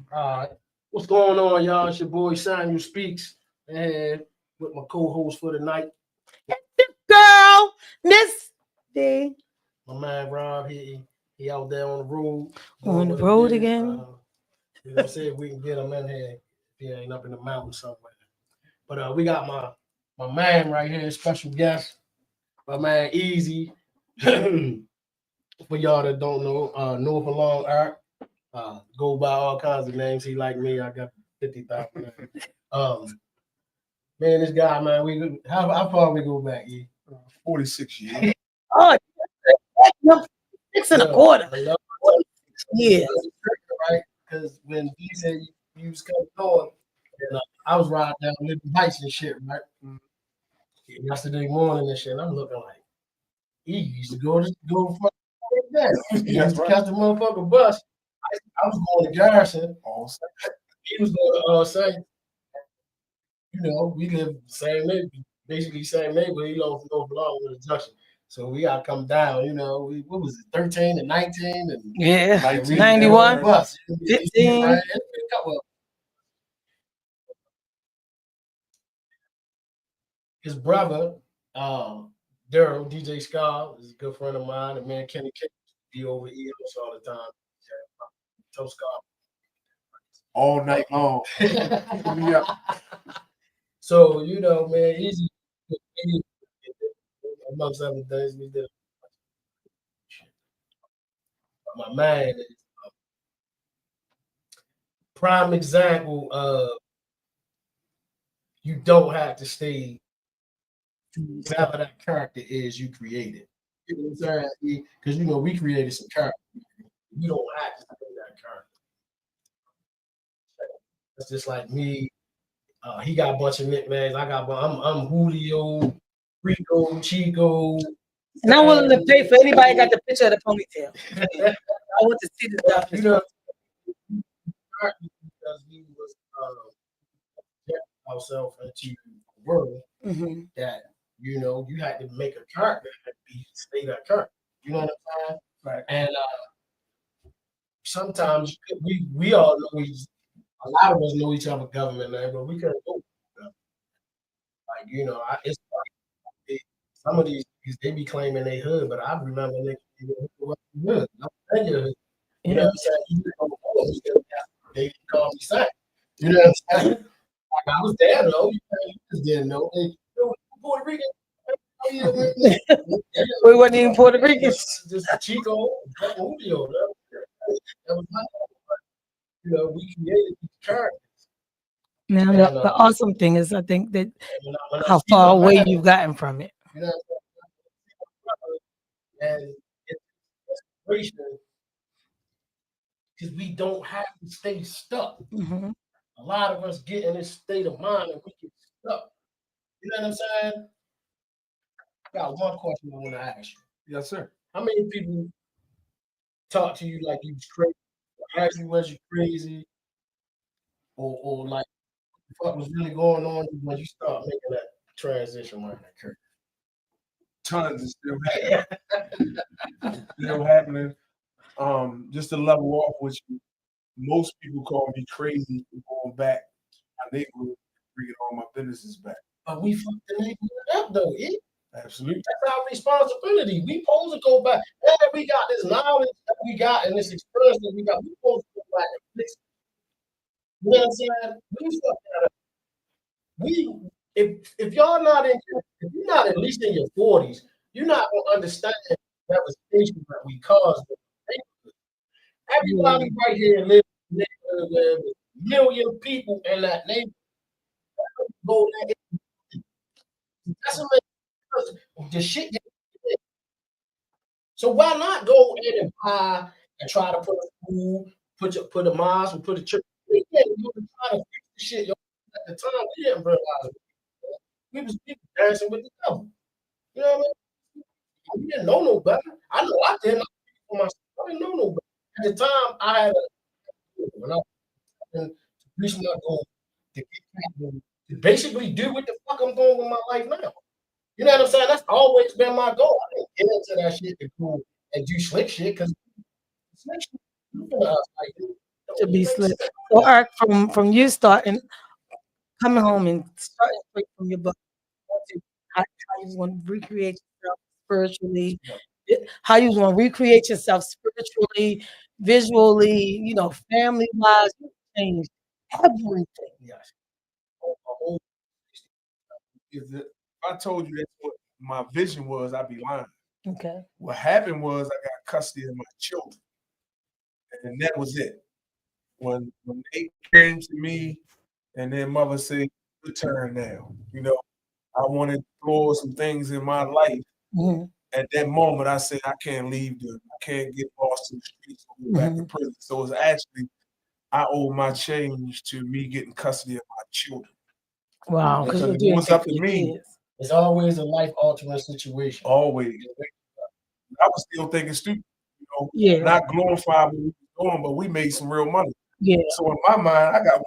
What's going on, y'all? It's your boy Samuel Speaks, and with my co-host for the night, Girl, Miss D. my man Rob. He out there on the road. On the road again. You know, see if we can get him in here. If he ain't up in the mountains somewhere. But we got my man right here, special guest, my man Easy. For y'all that don't know, North Along Art. Go by all kinds of names. He like me. I got 50,000 names. Man, this guy, man, how far we go back? 46 years. Oh, 6 1/4. Yeah. Right? Because when he said you was coming on, and I was riding down Liberty Heights and shit, right? Yesterday morning and shit, and I'm looking like, he used to go for that. He used to catch the motherfucking bus. I was going to Garrison. He was going to St. You know, we live the same neighborhood, basically same neighborhood. He don't belong with the junction. So we gotta come down, you know. What was it, 13 and 19 and 91, bus. 15. Right? His brother, Daryl, DJ Scar, is a good friend of mine. And man, Kenny K be over EOS all the time. Tell Scar. All night long. Yeah. So, you know, man, Easy. Amongst other things, we did. My man is prime example of you don't have to stay whatever that character is you created. You know what I'm saying? Because you know we created some character. You don't have to stay that character. It's just like me. He got a bunch of nicknames. I'm Julio, Rico, Chico. And I'm willing to pay for anybody got the picture of the ponytail. I want to see the stuff. You know, because we was ourselves into the world that you know you had to make a character and stay that character. You know what I'm saying? Right. And sometimes we all know a lot of us know each other government name, but we couldn't go. Like you know, it's some of these they be claiming they hood, but I remember they hood. You know what I'm saying? They call me Sack. You know what I'm saying? Like I was there though. You just didn't know. Hey, Puerto Rican. We wasn't even Puerto Ricans. Just Chico, Julio. That was my, you know, we created these characters. Now the awesome thing is, I think that how far away you've gotten from it. You know, and it's inspiration because we don't have to stay stuck. A lot of us get in this state of mind and we get stuck. You know what I'm saying? I got one question I want to ask you. Yes, sir. How many people talk to you like you was crazy? Ask you was you crazy? Or like what was really going on when you start making that transition when that occurred? Tons is still happening. Still happening. Just to level off with you, most people call me crazy for going back my neighborhood, bringing all my businesses back. But we fucked the neighborhood up though, yeah? Absolutely. That's our responsibility. We supposed to go back. And we got this knowledge that we got and this experience that we got. We supposed to go back and fix it. You know what I'm saying? We fucked that up. If y'all not if you're not at least in your 40s, you're not gonna understand the devastation that we caused. Everybody right here lives in a neighborhood where there's a million people in that neighborhood. Go there. That's the shit. So why not go in and buy and try to put a school, put a mosque, and put a church? We didn't even try to fix the shit. At the time, we didn't realize it. We was dancing with the devil. You know what I mean? We didn't know no better. I know I didn't. I didn't know no better. At the time, I had when I was reaching my goal to basically do what the fuck I'm doing with my life now. You know what I'm saying? That's always been my goal. I didn't get into that shit to go and do slick shit because slick shit to be slick. So Well, Art, from you starting coming home and starting straight from your book, how you want to recreate yourself spiritually, how you want to recreate yourself spiritually, visually, family wise, you changed everything. Yes. A whole If I told you that's what my vision was, I'd be lying. Okay. What happened was I got custody of my children, and that was it. When they came to me, and then mother said, "Your turn now." I wanted to explore some things in my life. Mhm, At that moment, I said, I can't leave them. I can't get lost in the streets or go back to mhm. prison. So it's actually, I owe my change to me getting custody of my children. Wow, because Because you're if it doing was that up for to your me, kids. it's always a life altering situation. always, I was still thinking stupid, Yeah, not glorify what we were doing, but we made some real money. yeah. So in my mind, I got one.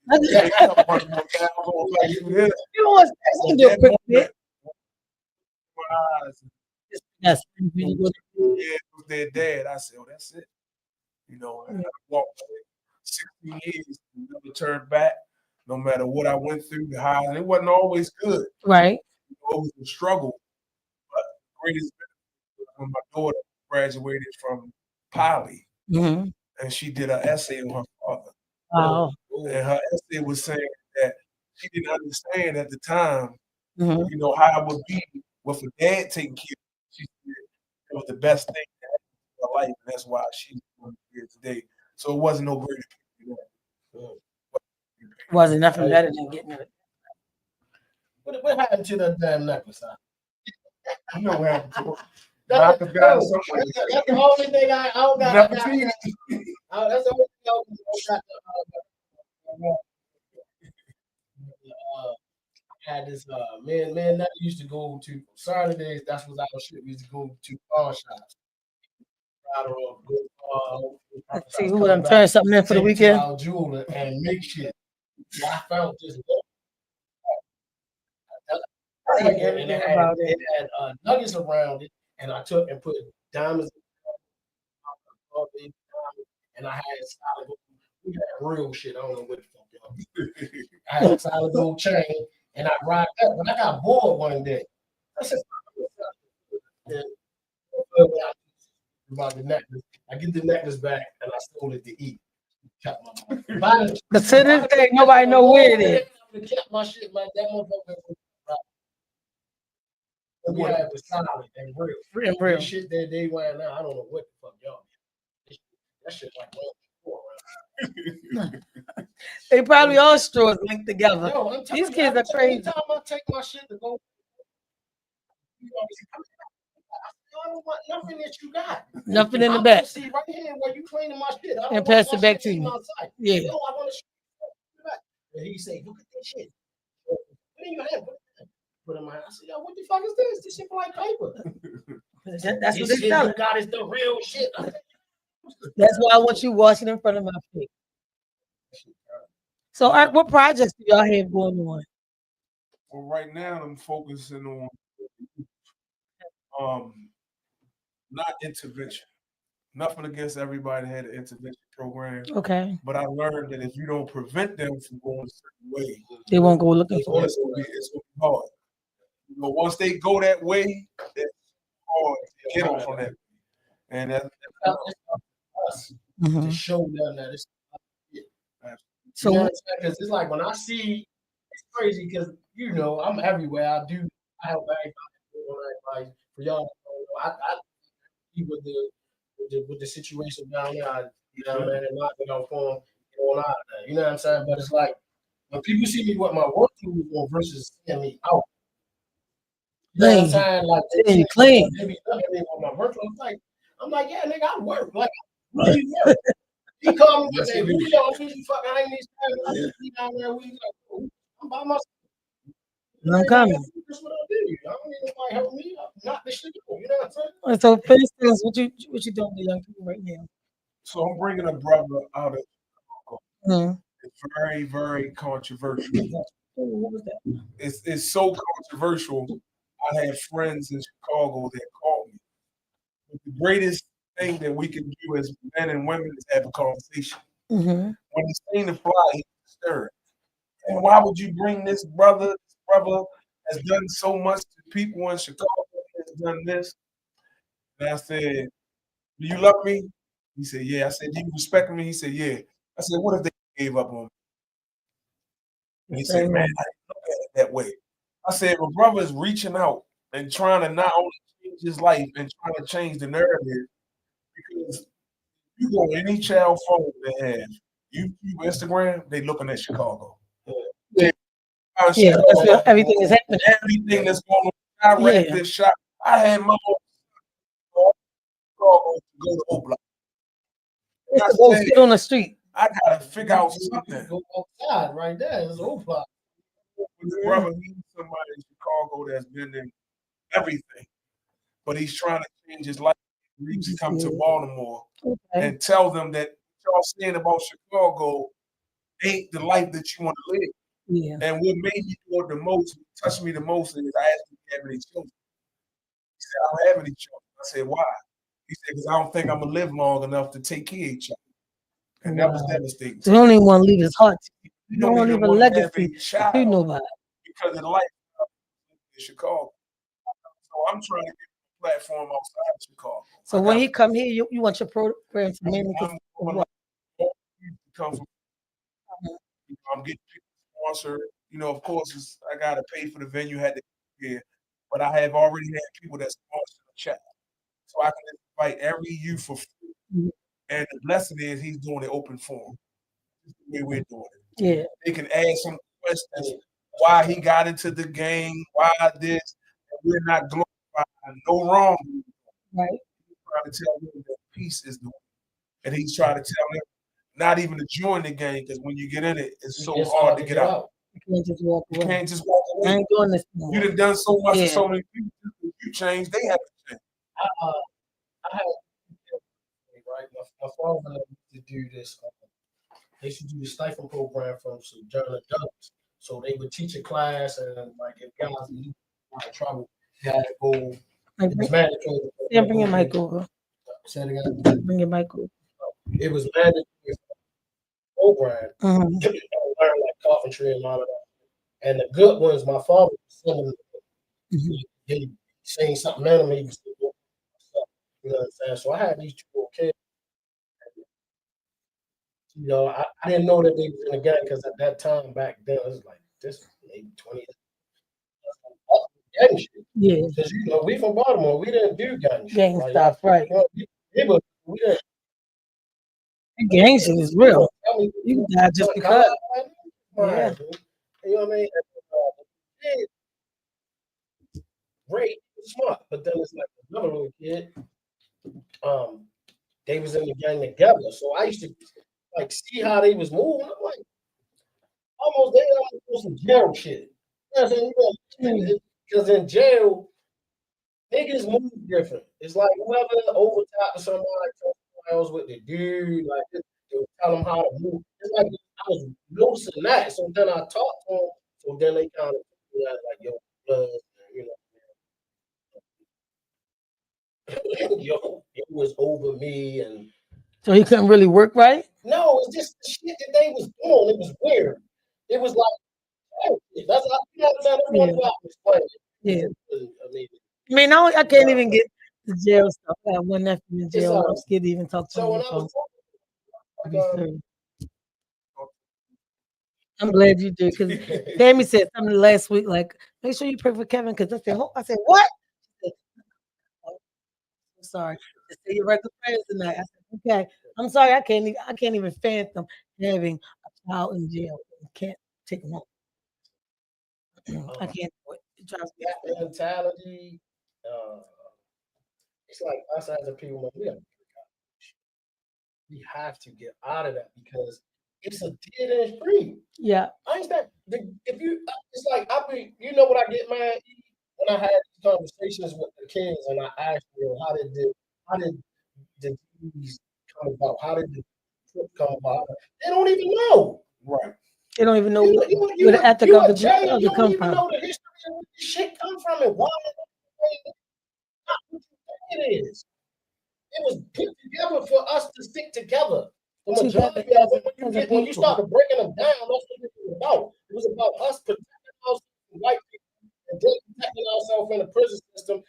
You Make a couple hundred more thousand if I do this. want to At do a that quick bit. moment, my eyes, Yes, when you go to yeah, it was their dad. I said, oh, that's it. And I walked away 16 years and never turned back, no matter what I went through, the highs. It wasn't always good. right. It was a struggle. But the greatest benefit was when my daughter graduated from Poly Hmm. and she did an essay on her father. Wow. And her essay was saying that she didn't understand at the time, Hmm. how it would be with a dad taking care of her. She said it was the best thing that happened in her life, and that's why she's here today. So it wasn't no greater picture than that. Wasn't nothing better than getting it. What happened to that damn necklace? Huh? You know what happened to her. That's, Knocked got somewhere. that's the only thing I don't got. Never seen it. That's the only thing I don't got. I had this man that used to go to Saturdays. That's what our shit. We used to go to pawn shops. Let's see who I'm turning something in for the weekend. Our jeweler and make shit. I found this. And Everything about it. it had nuggets around it, and I took and put diamonds and I had solid gold. We had real shit. I don't know what the fuck y'all. I had a solid gold chain, and I rocked that. But I got bored one day. I said, about the necklace. I get the necklace back, and I sold it to eat. Kept my But to this day, nobody know where it is. I kept my shit like that motherfucker. We had was solid and real. And real. This shit that they wearing now, I don't know what the fuck y'all. That shit like They probably all straws linked together. Yo, These kids are crazy. Every time I take my shit to go, I don't want nothing that you got. Nothing in the I back. want to see right here where you cleaning my shit. I don't And want pass my it back shit to leaving you. outside. Yeah. No, I want to see back. And he say, look at that shit. What in your hand? Put in my hand. I said, yo, what the fuck is this? This shit like paper. That's what they selling. God is the real shit. That's why I want you washing in front of my face. So, Art, what projects do y'all have going on? Well, right now I'm focusing on not intervention. Nothing against everybody that had an intervention program. Okay. But I learned that if you don't prevent them from going a certain way, They won't go looking for it. it's gonna be hard. Once they go that way, it's hard to get them from that. And that's us to show them that it's so because it's like when I see it's crazy because I'm everywhere. I help everybody for y'all. I with the situation down there, man, and not get on phone going out there. You know what I'm saying? But it's like when people see me with my work tools on versus seeing me out. You know what I'm saying? Like they clean. They be looking at me with my work tools. I'm like, yeah, nigga, I work. Like I really work. He called me and said, "Who y'all usually fucking hang these times? I down there. We like, I'm by myself. I'm coming." That's what I do. I don't need nobody help me. I'm not this shit. You know what I'm saying? So, for instance, what you doing with young people right now? So I'm bringing a brother out of Mm. It's very, very controversial. What was that? It's so controversial. I have friends in Chicago that call me. But the greatest thing that we can do as men and women is have a conversation. Mm-hmm. When he seen the fly, he was disturbed. And why would you bring this brother? This brother has done so much to people in Chicago. He has done this. And I said, "Do you love me?" He said, "Yeah." I said, "Do you respect me?" He said, "Yeah." I said, "What if they gave up on me?" And he said, "Man, I didn't look at it that way." I said, "Well, brother is reaching out and trying to not only change his life and trying to change the narrative because you go on any child phone they have YouTube, Instagram, they looking at Chicago. They find Yeah, that's where Chicago, everything is happening. everything that's going on. I ran Yeah. this shop. I had my own Chicago to go to Oakland. And It's I to go sit on said, the street. I gotta figure out You something. go outside right there. It's over. His brother needs somebody in Chicago that's been in everything, but he's trying to change his life. He needs to come to Baltimore Okay. and tell them that what y'all saying about Chicago ain't the life that you want to live. Yeah. And what made me do it the most, touched me the most, is I asked him if he had any children. He said, "I don't have any children." I said, "Why?" He said, "Because I don't think I'm gonna live long enough to take care of each other." And that was Wow. devastating. So he don't even want to leave his heart. You He don't want to even leave a want to have legacy a to child nobody. because of the life in Chicago. So I'm trying to get a platform outside of Chicago. So when he come here, you want your program to mainly I'm consist of going what? to come from. I'm getting people sponsored. Of course, I got to pay for the venue. Had to here, but I have already had people that sponsor the chat, so I can invite every youth for free. Mhm. And the blessing is he's doing it open forum. This is the way we're doing it. Yeah. They can ask some questions why he got into the game, why this, and we're not glorifying no wrong. Right. He's trying to tell them that peace is the way. And he's trying to tell them not even to join the game because when you get in it, it's so hard to get out. You can't just walk You away. can't just walk I away. ain't doing this no You more. done so much to Yeah. so many people. You change, they have to change. I had right. My father used to do this. They used to do the stipend program from some German adults. So they would teach a class, and like if guys need trouble, they had to go. Like, It was mandatory. yeah, bring your mic over. Say it again. Bring your mic over. It was mandatory program Mhm. to learn like carpentry and all of that. And the good ones, my father would send them. Mhm. He saying something in them, he was you know what I'm saying. So I had these two little kids. I didn't know that they was in the gang because at that time back then it was like this maybe 20 years. Gang shit. Yeah. Because we from Baltimore, we didn't do gang shit. Gang Like, stuff, right. we didn't Gang shit is real. tell me You can die just because. Yeah. You know what I mean? And, great, smart, but then it's like another little kid. Um, they was in the gang together, so I used to like see how they was moving. I'm like, they almost do some jail shit. You know what I'm saying? Because in jail, niggas move different. It's like whoever over top of somebody else with the dude, like they would tell them how to move. It's like I was noticing that. So then I talked to them. So then they kind of like, yo, blood, you know, yo, it was over me and So he couldn't really work right? no, it's just the shit that they was doing. It was weird. It was like, oh, that's you know what I'm saying. That's Yeah. what I'm explaining. Yeah. I mean, I mean, I can't even get the jail stuff. I got one nephew in jail. It's, I'm scared to even talk to so him on when the I phone. was talking, Be like, serious. I'm glad you did because Tammy said something last week, like, make sure you pray for Kevin because I said, what? She said, "Oh, I'm sorry. Just say your regular prayers tonight. I said, okay. I'm sorry. I can't even fathom having a child in jail. I can't take him home. I can't do it. It drives me that crazy. mentality, uh, it's like us as a people, man, we have to get out of that because it's a dead end street. Yeah. I understand. If you, it's like what I get mad when I had these conversations with the kids and I asked them how did the disease come about? How did the trip come about? They don't even know. Right. They don't even know You where the ethic of a Jay, the you don't even compound. know the history of where this shit come from and why it's not what you think it is. It was put together for us to stick together. The too majority heavy of them, as a when you people. started breaking them down, that's what it was about. It was about us protecting ourselves from white people and then protecting ourselves in the prison system.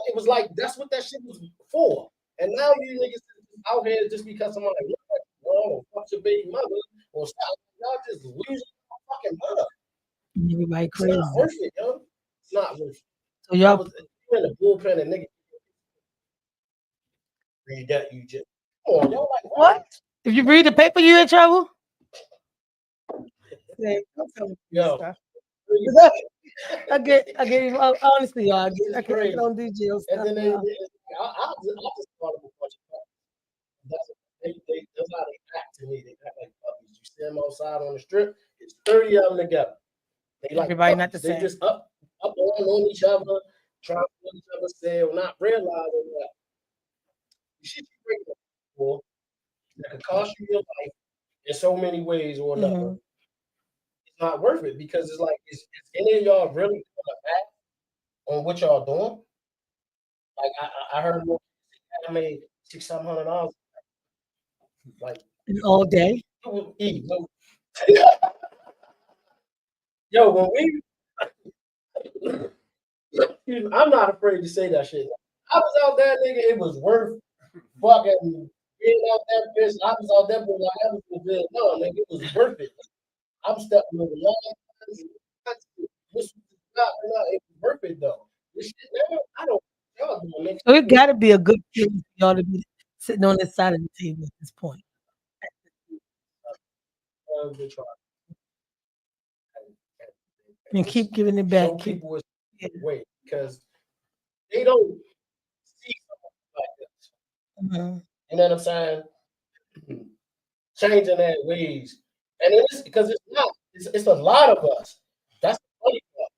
It was like that's what that shit was for. And now you niggas out here just because someone like, oh, fuck your baby mother or stop, y'all just losing your fucking mind. Everybody It's not crazy. worth it, yo. It's not worth it. So y'all You in the bullpen and nigga read that you just come on, y'all like what? If you read the paper, you in trouble? Yeah, don't tell me Yo. stuff. I get honestly, y'all. I don't do jail stuff. And then I just thought of a bunch of puppies. That's how they act to me. They act like puppies. You see them outside on the strip, it's 30 of them together. They like Everybody puppies. not the They same. just up on each other, trying to put each other sale, not realizing that the shit you bring up for that could cost you your life in so many ways or another. Mhm. It's not worth it because it's like, is any of y'all really gonna act on what y'all doing? Like I heard I made $600-700. Like All day. Yo, when we, I'm not afraid to say that shit. I was out there, nigga. It was worth fucking being out that bitch. I was out there, but like I was good. No, nigga, it was worth it. I'm stepping over lines. This it was worth it though. This shit now, I don't. Y'all doing So it got to be a good feeling for y'all to be sitting on this side of the table at this point. And keep giving it back. Show people it's way because they don't see something like this. You know what I'm saying? Changing their ways, and it's because it's not. It's a lot of us. That's the funny part.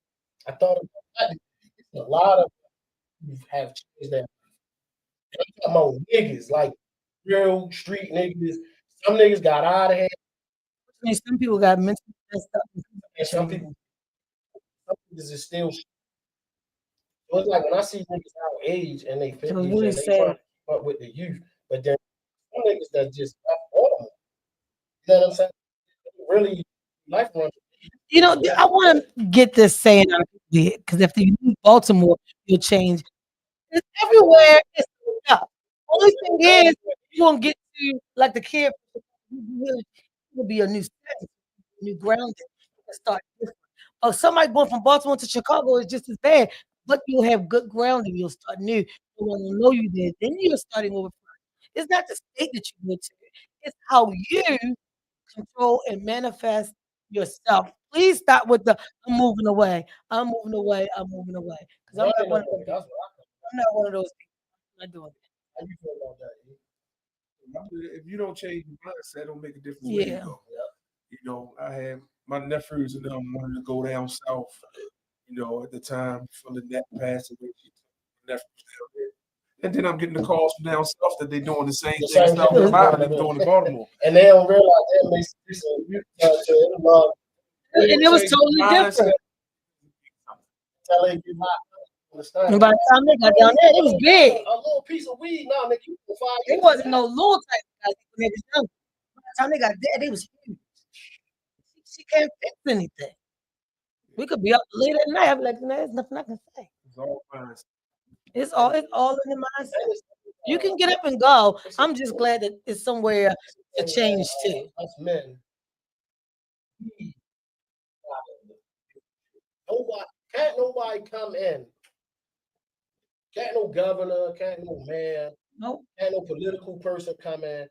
I thought about that. It's a lot of us have changed their. I'm talking about niggas, like real street niggas. Some niggas got out of here. I mean, some people got mentally messed up. And some people is still. So it's like when I see niggas our age and they 50s and they trying to keep up with the youth, but then some niggas that just you know what I'm saying? Really life runs. You know, I want to get this saying out of here because if you leave Baltimore, you'll change. It's everywhere. It's up. Only thing is, you're gonna get to like the kid. It'll be a new setting, new grounding. Start different. Or somebody going from Baltimore to Chicago is just as bad, but you'll have good grounding. You'll start new. No one will know you there. Then you're starting over. It's not the state that you go to. It's how you control and manifest yourself. Please stop with the I'm moving away. I'm moving away. I'm moving away. Because I'm not one of those people. I'm not one of those people. I'm not doing it. How you feel about that? If you don't change your mindset, it don't make a difference where you go. You know, I had my nephews and them wanted to go down south. You know, at the time, from the net passed away, nephews down there. And then I'm getting the calls from down south that they're doing the same thing in South Carolina they're doing in Baltimore. And they don't realize that makes and it was totally different. And by the time they got down there, it was big. A little piece of weed, no, nigga, you can find it wasn't no little type of guys when they was young. By the time they got there, they was huge. She can't fix anything. We could be up late at night. I'd be like, no, there's nothing I can say. It's all mindset. It's all in the mindset. You can get up and go. I'm just glad that it's somewhere to change to. Us men. Can't nobody come in. Can't no governor, can't no mayor, nope. Can't no political person come in.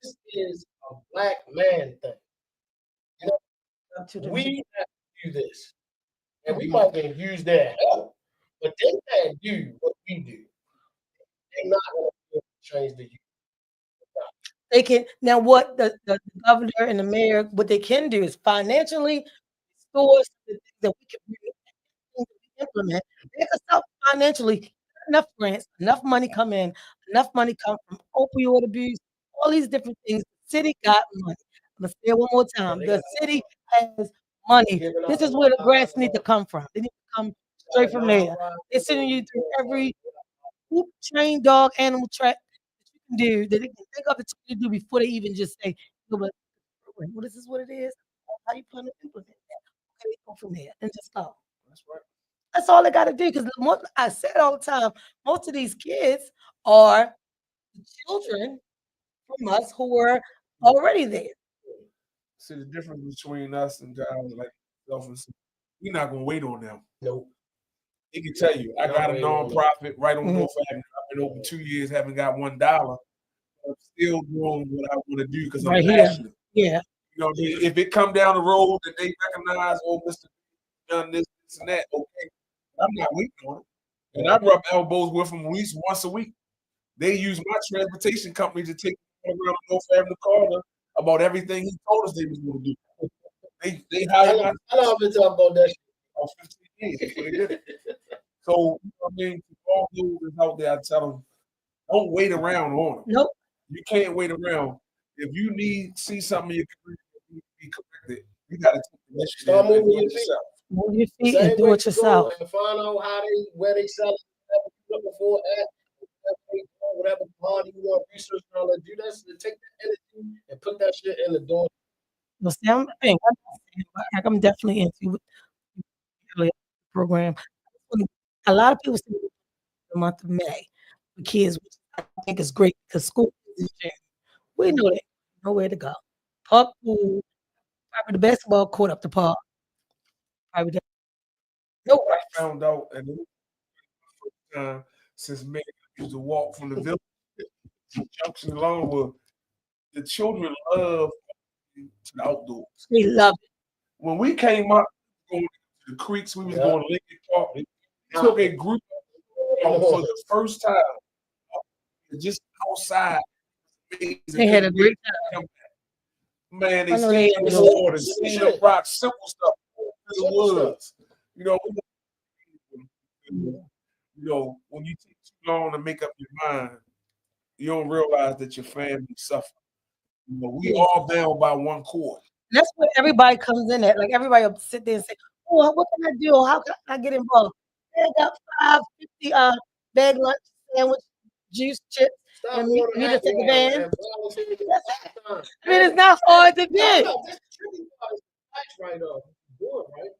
This is a black man thing. You know, we have to do this. And we might can use their help, but they can't do what we do. They're not going to change the youth. They can now. What the governor and the mayor, what they can do is financially restore the things that we can implement. They can stop financially enough grants, enough money come in, enough money come from opioid abuse, all these different things. The city got money. I'm gonna say it one more time. The city has money. This is where the grants need to come from. They need to come straight from there. They're sending you through every hoop, train, dog, animal track that you do that they can think of to do before they even just say, "No, but what is this? What it is? How you plan to implement that? Okay, go from there and just go." That's right. That's all they got to do. Because I said all the time, most of these kids are the children from us who were already there. See the difference between us and guys like yourself and we're not gonna wait on them. Nope. He can tell you, I got a nonprofit right on Mhm. North Avenue. I've been open 2 years, haven't got $1. I'm still doing what I want to do because I'm Right here. passionate. Yeah. You know what I mean? If it come down the road that they recognize, oh, Mr. done this, and that, okay, I'm not waiting on it. And I rub elbows with them at least once a week. They use my transportation company to take me around the North Avenue corner about everything he told us they was going to do. They hired my I know I've been talking about that shit. for 15 years before they did it. So, you know what I mean? To all those that's out there, I tell them, don't wait around on them. Nope. You can't wait around. If you see something in your career that needs to be corrected, you got to take the initiative Start and do moving it your feet. yourself. Move your The feet same and do way it you yourself. go and find out where they sell it, whatever you're looking for at, whatever party you want research and all that. Do that. Take that energy and put that shit in the door. Well, see, I'm definitely into the program. A lot of people say the month of May for kids, which I think is great because school is in June. We know that nowhere to go. Park pool, probably the basketball court up the park. Probably no I rest. found out, and it was the first time since May I used to walk from the village to Junction Longwood. The children love to the outdoors. They love it. When we came up, going to the creeks, we was going to Lincoln Park. We took a group for the first time just outside. They had a great time. Man, they I know they stayed in the enjoyed water, sitting up rocks, simple stuff in the woods. You know, when you take too long to make up your mind, you don't realize that your family suffer. You know, we all bound by one cord. That's where everybody comes in at. Like everybody will sit there and say, "Oh, what can I do? How can I get involved?" They got 550 bag lunch sandwich, juice, chips, Stop and ordering meet us at the Apple van. and volunteer to get time. I mean, it's not hard to No, do. no, this tricky part is the price right off. Do it right.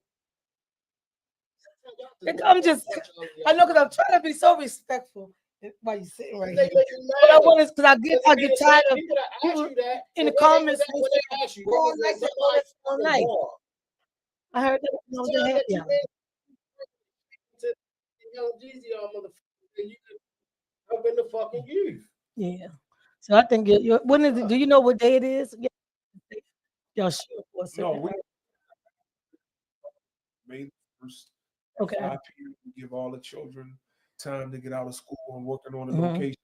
I know because I'm trying to be so respectful while you're sitting right They here. make you But I mad. want to, because I get tired of People that ask people you that in the when they comments. when they ask you, "Oh, niggas, I like there's that all nobody night." more. I heard that when I was Tell in that happy you hour. been to Young Jeezy, y'all motherfuckers, and you can up in the fucking youth. Yeah. So I think when is it? Do you know what day it is? Yeah. Y'all sure for a second. No, we May 1st at Okay. 5 p.m. We give all the children time to get out of school and working on the Mhm. location.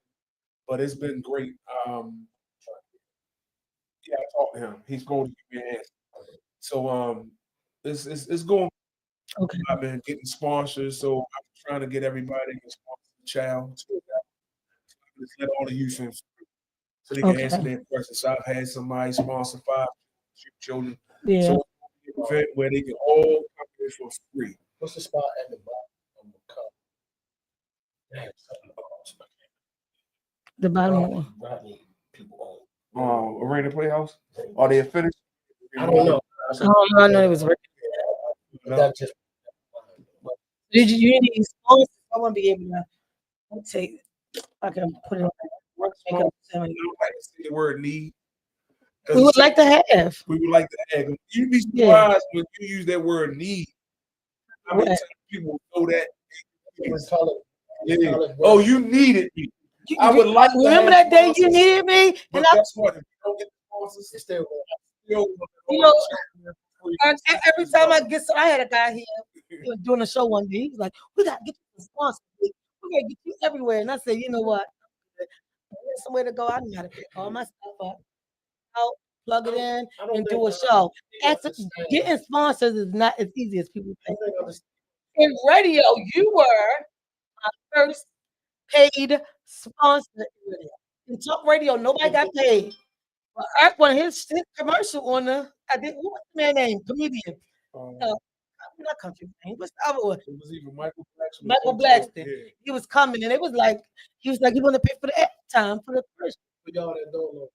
But it's been great. Yeah, I talked to him. He's going to give me an answer. So it's going. Okay. I've been getting sponsors, so I'm trying to get everybody to sponsor the child. Just let all the youth in so they can answer Okay. their questions. So I've had somebody sponsor 5 children. Yeah. So it's an event where they can all come in for free. What's the spot at the bottom of the cup? Damn, something about The bottom one. Rodney people Arena Playhouse? Are they finished? I don't know. I know it was working. That just Did you need sponsors? I want to be able to take. I can put it on. We don't like to say the word need. We would like to have. We would like to have. You'd be surprised when you use that word need. How many times people know that? Yeah. Oh, you needed me. I would like to remember that day you needed me, but and guess what? If you don't get the sponsors, it's still every time I get, I had a guy here he was doing a show one day. He was like, "We got to get you some sponsors. We got to get you everywhere." And I said, "You know what? There's somewhere to go. I know how to pick all my stuff up, out, plug it in, and do a show." Getting sponsors is not as easy as people think. In radio, you were my first paid sponsor. In talk radio, nobody got paid. But Eric, one of his commercial on the, I think, what was the man name? Comedian. not Country Wayne. What's the other one? It was even Michael Blackson. Michael Blackson. Yeah. He was coming, and it was like he was want to pay for the time for the first, For y'all that don't know,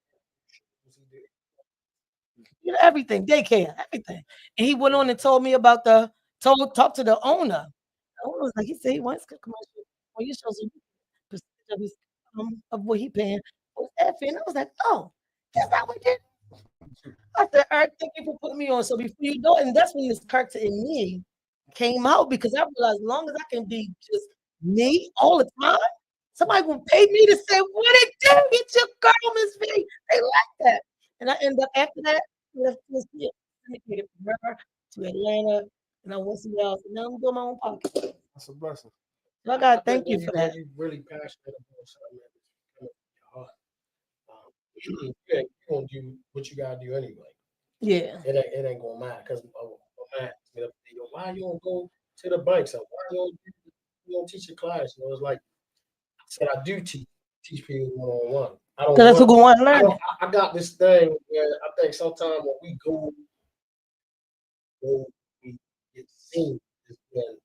everything, daycare, everything. And he went on and told me about talk to the owner. The owner was like, he said he wants a commercial. Well, you show some percentage of his of what he paying was effing. And I was like, oh, that's not what it is. I said, Eric, thank you for putting me on. So before you know it, and that's when this character in me came out because I realized as long as I can be just me all the time, somebody will pay me to say what it did. It's your girl, Miss V. They like that. And I end up after that, left this year, syndicated from her to Atlanta, and I went somewhere else. And now I'm doing my own podcast. That's a blessing. So I gotta thank you for that. You're really passionate about something that's coming from your heart. You ain't gonna do what you gotta do anyway. Yeah. It ain't gonna matter because why you don't go to the bank? So why you don't teach your class? You know, it's like I said, I do teach people one-on-one. I don't. Because that's who gonna want to I, learn. don't I got this thing where I think sometimes when we we get seen is when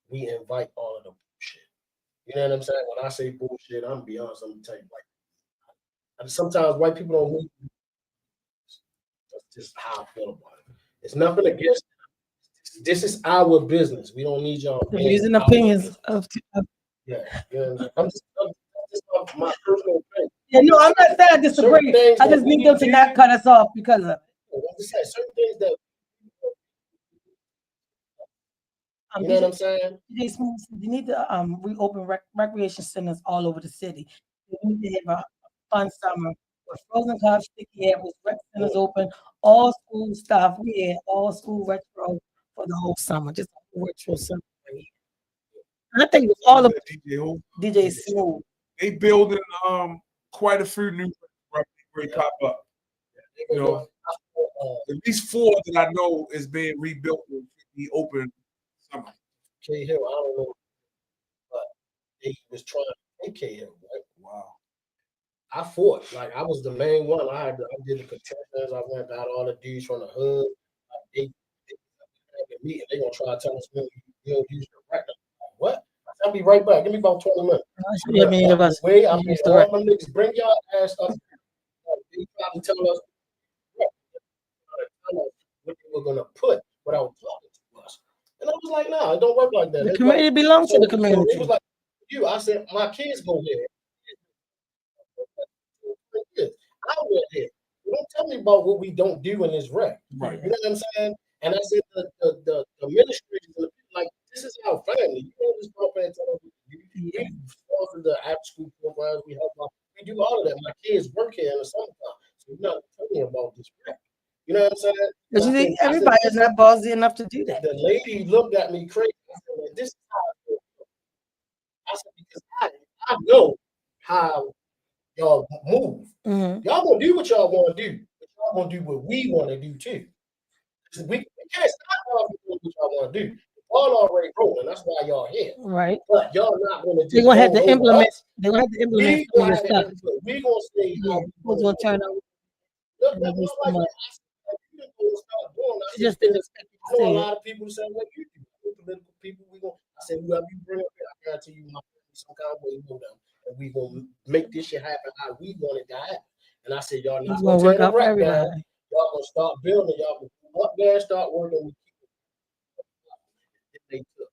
we invite all of the bullshit. You know what I'm saying? When I say bullshit, I'm gonna be honest. I'm gonna tell you like sometimes white people don't need. That's just how I feel about it. It's nothing against. This is our business. We don't need y'all. Using opinions of yeah. You know what I'm saying? I'm just my personal opinion. Yeah, no, I'm not saying I disagree. I just need them to not cut us off because of it. I just say certain things that you know what I'm saying? You need to reopen recreation centers all over the city. You need to have a fun summer with frozen cups, sticky air, with rec centers open, all school stuff. We had all school retro for the whole summer, just a whole retro summer. And I think with all of DJ Smooth. They building quite a few new where pop up. You know, at least 4 that I know is being rebuilt and be open summer. K Hill, I don't know, but they was trying to take K Hill, right? Wow. I fought. Like I was the main one. I did the contestants. I went got all the dudes from the hood. They meet and they gonna try to tell us you don't use your record. Like, what? I'll be right back. Give me about 20 minutes. Yeah, many of us. Wait, I mean, all my niggas bring y'all ass up. They try to tell us what they were gonna put without talking to us. And I was like, nah, it don't work like that. The community belongs to the community. So it was like you. I said, my kids go here. I went here. Don't tell me about what we don't do in this rec. Right. You know what I'm saying? And I said the administrators and the people like this is our family. You don't just go up and tell them we sponsor the after school programs, we help out. We do all of that. My kids work here in the summertime. So you're not telling me about this rec. You know what I'm saying? But you think everybody is not ballsy enough to do that. The lady looked at me crazy. I said, this is how I feel. I said, because I know how y'all move. Mm-hmm. Y'all gonna do what y'all want to do, but y'all gonna do what we want to do too. We can't stop y'all from doing what y'all want to do. Y'all already rolling. That's why y'all here. Right. But y'all not gonna. They're gonna have to implement. They're gonna have to implement some of the stuff. We gonna say who's gonna turn out. I just didn't expect you to say a lot of people say what you do. Political people, I said, whoever you bring up here, I guarantee you, my family, some kind of way, you know them, and we gonna make this shit happen how we want it to happen. And I said, y'all not gonna work out for everybody. Y'all gonna start building. Y'all gonna come up there and start working with people. They took,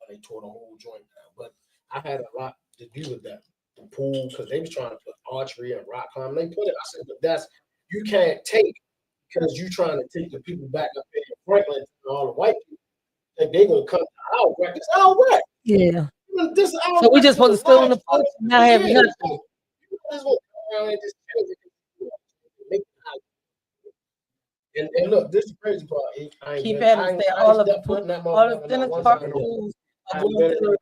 they tore the whole joint down. But I had a lot to do with that. The pool, because they was trying to put archery and rock climbing. They put it. I said, but that's you can't take because you trying to take the people back up there in Franklin and all the white people. Think they gonna come to our wreck. It's our wreck. Yeah. This so we just supposed to still in the post and not have nothing. You just want to come around and just change it. And look, this is the crazy part. Keep at it. All of the tennis park pools are going through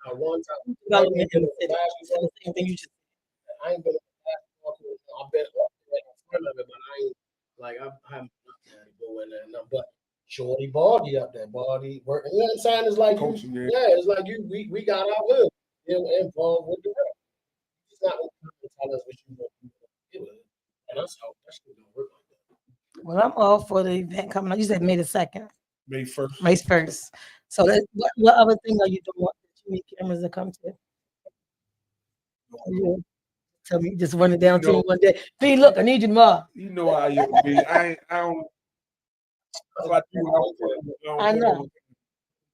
development in the city. The same thing you just said. I ain't been in the basketball pool. I've been up there in front of it, but I ain't like I haven't go in there. But Shorty Baldy up there, Baldy working. You know what I'm saying? It's like it's like we got our hood involved with the work. It's not gonna tell us what you want to do. And that's how that shit don't work like that. Well, I'm all for the event coming up. You said May the 2nd. May 1st. May 1st. So what other thing are you doing that you need cameras to come to? You tell me, just run it down to me one day. B, look, I need you tomorrow. You know how you be. I don't. If I do, I know.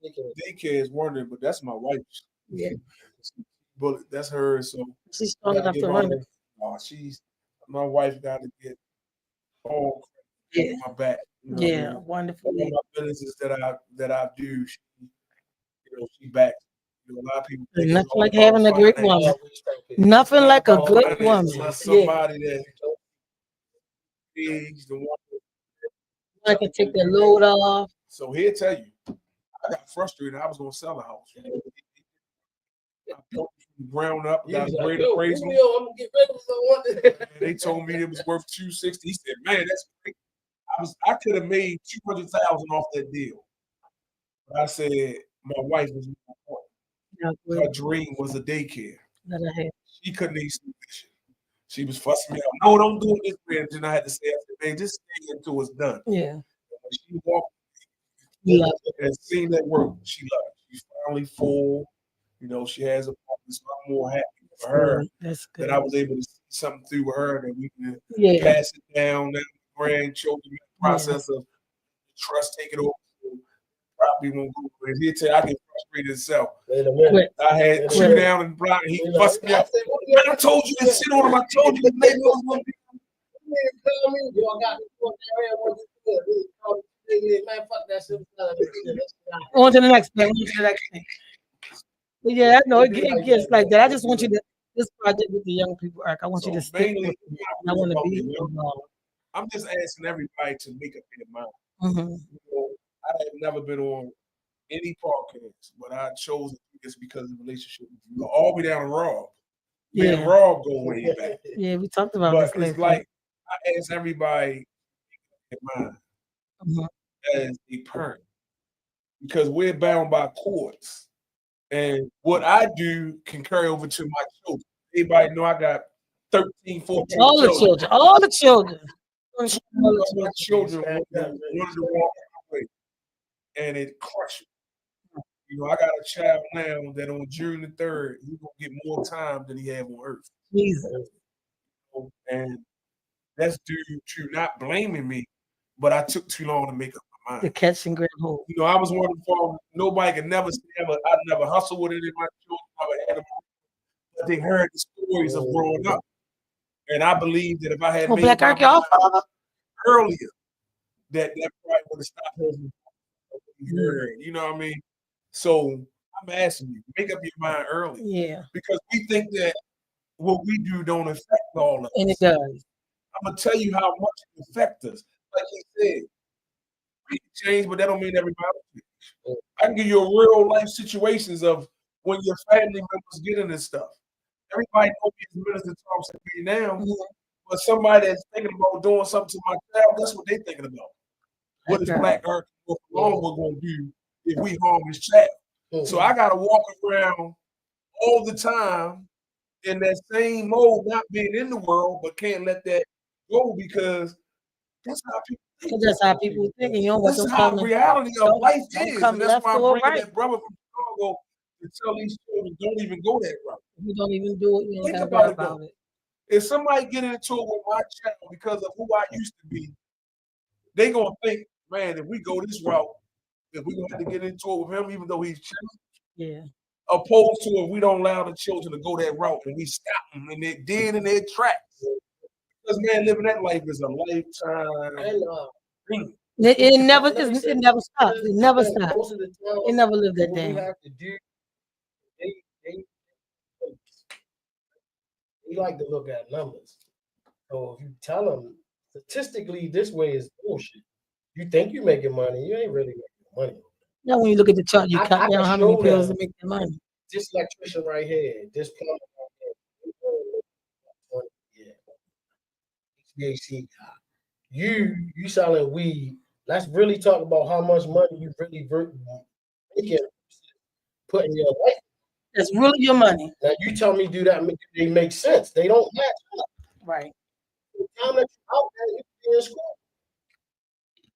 Daycare is wondering, but that's my wife. Yeah. But that's her. So She's strong enough to run it. My wife got to get all Yeah. my back. You know Yeah, wonderful. All my businesses that I do, she backs. A lot of people think nothing like having a great woman. Nothing like a good woman. Somebody that is the one I can take the load off. So he'll tell you, I got frustrated. I was gonna sell a house. I built it from the ground up, got a great appraisal. I'm gonna get rid of and they told me it was worth $260. He said, "Man, that's great." I could have made $200,000 off that deal. But I said, my wife was my point. Her dream was a daycare. She couldn't even sleep. She was fussing me out. No, don't do it this way. And then I had to say, man, just stay until it's done. Yeah. When she walked and seen that work, she loved it. She's finally full. She has a partner, so I'm more happy for her that I was able to see something through her that we can pass it down to grandchildren, process of trust, take it over. Probably won't go. But he'll tell you, I get frustrated itself. Wait a minute. I had two down in the block, and he fussed me out. Man, I told you to sit on him. I told you to make those one. On to the next thing. Yeah, I know it gets like that. I just want you to this project with the young people, Eric. I want you to stick with it. I want to be involved. I'm just asking everybody to make up their mind. Mm-hmm. I have never been on any podcast, but I chose this because of the relationship with you. All the way down to Rob. Me and Rob go way back. Yeah, we talked about this. But it's like I ask everybody to make mind as a parent because we're bound by cords. And what I do can carry over to my children. Everybody know I got 13, 14 all the children. All the children. My children wanted to walk away, and it crushed me. I got a child now that on June the 3rd, he's gonna get more time than he had on Earth. Jesus. And that's due to not blaming me, but I took too long to make up my mind. To catch and grab hold. I was one of the fathers. Nobody could never say I never hustled with any of my children. I never had them, but they heard the stories of growing up. And I believe that if I had made Black Ark, earlier, that probably would have stopped him. You know what I mean? So I'm asking you, make up your mind early. Yeah. Because we think that what we do don't affect all of us. And it does. I'm gonna tell you how much it affects us. Like he said, we can change, but that don't mean everybody change. I can give you a real life situations of when your family members get into stuff. Everybody knows me as Minister Thompson now, but somebody that's thinking about doing something to my child, that's what they're thinking about. What is Black Earth going to do if we harm his child? So I got to walk around all the time in that same mode, not being in the world, but can't let that go because that's how people think. That's how people think. That's how reality of life is. And that's why I'm bringing that brother from Chicago to tell these children don't even go that route. You don't even do it. You Think don't about it. If somebody get into it with my child because of who I used to be, they gonna think, man, if we go this route, if we gonna have to get into it with him, even though he's children. Opposed to if we don't allow the children to go that route and we stop them and they're dead in their tracks. Because man, living that life is a lifetime thing. It never stops. It never stops. It never lived that down. They like to look at numbers. So if you tell them statistically this way is bullshit, you think you're making money, you ain't really making money. Now when you look at the chart, you cut down how many pills to make the money. This electrician right here, this plumber right here, HVAC guy. You selling weed. Let's really talk about how much money you really making, putting your life. That's really your money. Now you tell me do that they make sense. They don't match up. Right. The time that you're out there, you're in school.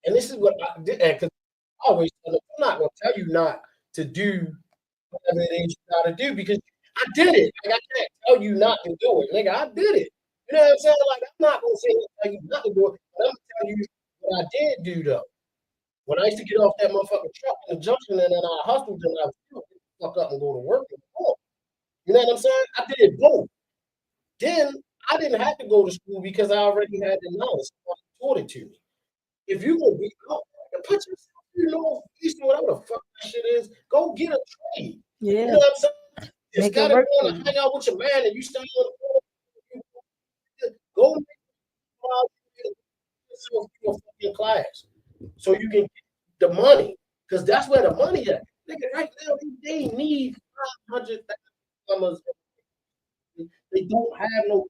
And this is what I did because I always tell you not to do whatever it is you gotta do because I did it. Like I can't tell you not to do it, nigga. I did it. You know what I'm saying? Like I'm not gonna say tell you not to do it, but I'm gonna tell you what I did do though. When I used to get off that motherfucking truck in the junction and then I hustled and I would still get the fuck up and go to work and perform. You know what I'm saying? I did both. Then I didn't have to go to school because I already had the knowledge. Somebody taught it to me. If you gonna be out and put yourself, you know, east or whatever the fuck that shit is, go get a trade. You Yeah, know what I'm saying? Just make it gotta work go for and you. hang out with your man and you stay on the phone. Go make yourself to a fucking class so you can get the money. Because that's where the money at. Nigga, right now, they need $500,000. They don't have no.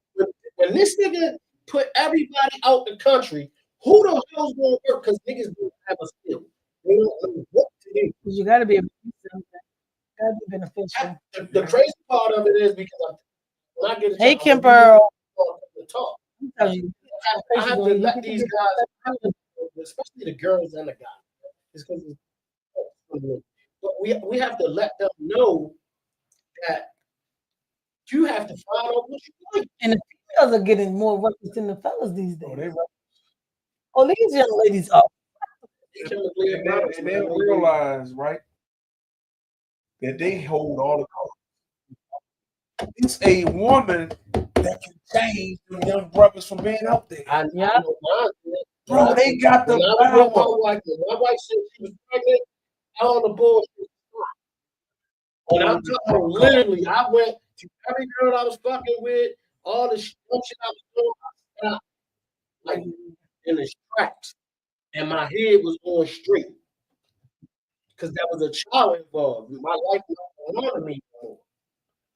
When this nigga put everybody out the country, who the hell's gonna work? Because niggas don't have a skill. They don't know what to do. 'Cause you got to be able to do something. Got to be beneficial. The crazy part of it is because when I get a Hey, chance, Kim when you Pearl. to talk, I'm telling you, I have to let these guys, especially the girls and the guys, it's because but we have to let them know that you have to find out what you like. and the females are getting more workers than the fellas these Oh, days. Oh, these young ladies are. and they realize, right, that they hold all the cards. It's a woman that can change them young brothers from being out there. Yeah. Bro, they got the when I was with power. my wife said she was pregnant, all the bullshit. And I'm talking about literally, I went to every girl I was fucking with, all the shit I was doing, I stopped like in the tracks, and my head was going straight because there was a child involved. My life was not on me anymore.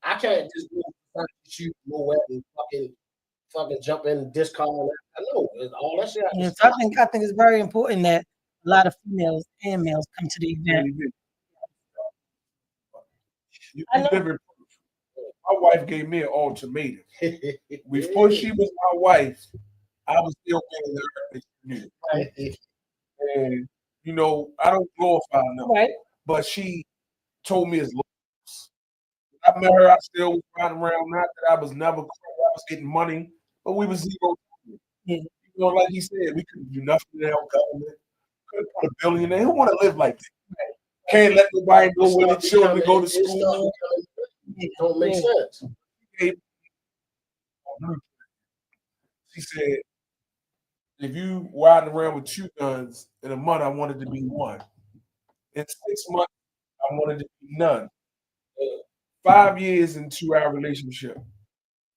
I can't just go try to shoot nowhere and fucking jump in this car. I know all that shit. Yeah, so I think it's very important that a lot of females and males come to the event. You live in my wife gave me an ultimatum. Before she was my wife, I was still being the earthly community. And you know, I don't glorify them, Right. but she told me it's looks. I met her, I still was riding around. Not that I was never I was getting money, but we was zero. Yeah. You know, like he said, we couldn't do nothing to help government. Couldn't put a billionaire. Who want to live like that? Can't let nobody know where the children go to school. It don't make sense. She said, if you riding around with 2 guns in a month, I wanted to be 1. In 6 months, I wanted to be none. 5 years into our relationship,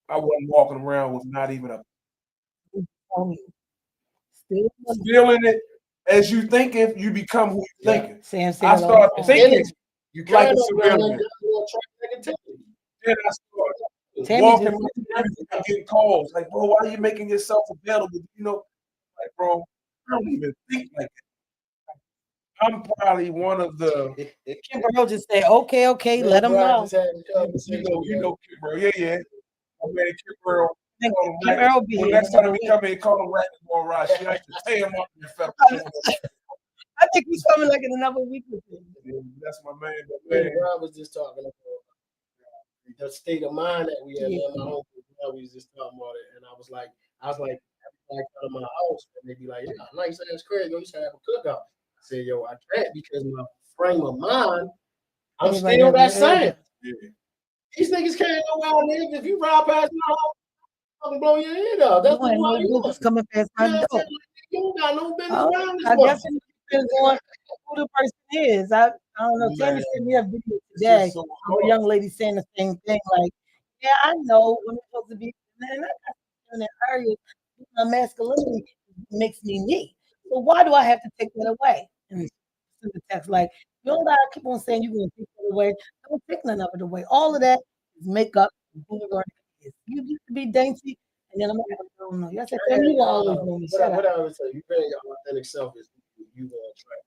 I wasn't walking around with not even a still in it. As you thinking, you become who you thinking. I started thinking like a civilian. Then I started walking around getting calls like, bro, why are you making yourself available? You know, like, bro, I don't even think like that. I'm probably one of the. Kim Pearl just say, okay, let them know. You know, bro, yeah. I man, Kim Pearl. When next time we come in, call him Racket Boy Rod. She like to tear him up in federal. I think he's coming like in another week or two. Yeah, that's my man. I was just talking about the state of mind that we have. My home, we was just talking about it, and I was like, everybody come to my house, and they be like, yeah, nice ass crib, yo, you should have a cookout. I said, yo, I can't because my frame of mind, I'm still that same. Yeah. These niggas can't know where I live. If you ride past my house, I'm blow your head out. That's why no business coming past my door. You don't got no business around this I one. guess it depends on who the person is. I don't know. Tammy sent me a video today of a young lady saying the same thing. Like, yeah, I know when it's supposed to be, and I got in that area, my masculinity makes me. So why do I have to take that away? And send the text like, you don't gotta keep on saying you're gonna take that away. Don't take none of it away. All of that is makeup. Who you're going to be. You used to be dainty. And then I'm like, I don't know. Yes, I said, you will always know me. What I would say, you being your authentic self is you gonna attract.